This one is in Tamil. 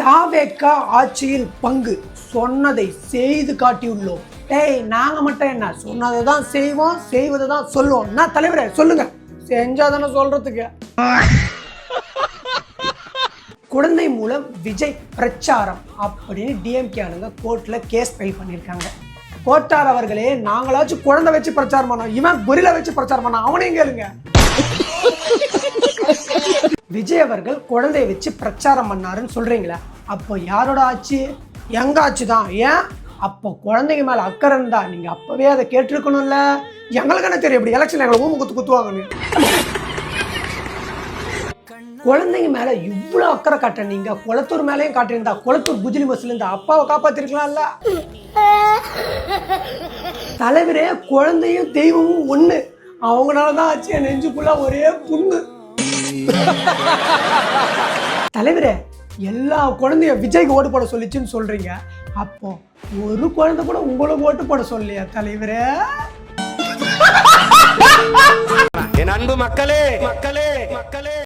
தாவேக்கா ஆட்சியில் பங்கு சொன்னதை செய்து காட்டியுள்ளோம். டேய் நாங்க மட்டும் என்ன சொன்னதை தான் செய்வோம், செய்வதை தான் சொல்லுவோம். நான் தலைவரே சொல்லுங்க, செஞ்சாதானே சொல்றதுக்கு. குழந்தை மூலம் விஜய் பிரச்சாரம் அப்படின்னு டிஎம்கே ஆளுங்க கோர்ட்ல கேஸ் ஃபைல் பண்ணியிருக்காங்க. கோட்டார் அவர்களே, நாங்களாச்சும் குழந்தை வச்சு பிரச்சாரம் பண்ணோம், இவன் குரில வச்சு பிரச்சாரம் பண்ண, அவனையும் கேளுங்க. விஜய் அவர்கள் குழந்தைய வச்சு பிரச்சாரம் பண்ணாருன்னு சொல்றீங்களா? அப்போ யாரோட ஆட்சி? எங்க ஆட்சி தான். ஏன் அப்போ குழந்தைங்க மேல அக்கறை இருந்தா நீங்க அப்பவே அதை கேட்டிருக்கணும்ல. எங்களுக்கு என்ன தெரியும் இப்படி எலெக்ஷன் எங்களை ஊம குத்துவாங்கன்னு. குழந்தைங்க மேல இவ்வளவு அக்கறை காட்ட நீங்க குளத்தூர் மேலேயும் காட்டியிருந்தா குளத்தூர் குஜிலி பஸ்ல இருந்து அப்பாவை காப்பாத்திருக்கலாம்ல. தலைவரே, குழந்தையும் தெய்வமும் ஒண்ணு. அவங்களாலதான் ஆச்சு என் நெஞ்சுக்குள்ள ஒரே புண்ணு. தலைவரே, எல்லா குழந்தையும் விஜய்க்கு ஓட்டு போட சொல்லிச்சுன்னு சொல்றீங்க. அப்போ ஒரு குழந்தை கூட உங்களுக்கு ஓட்டு போட சொல்லியா தலைவரே? என் அன்பு மக்களே மக்களே மக்களே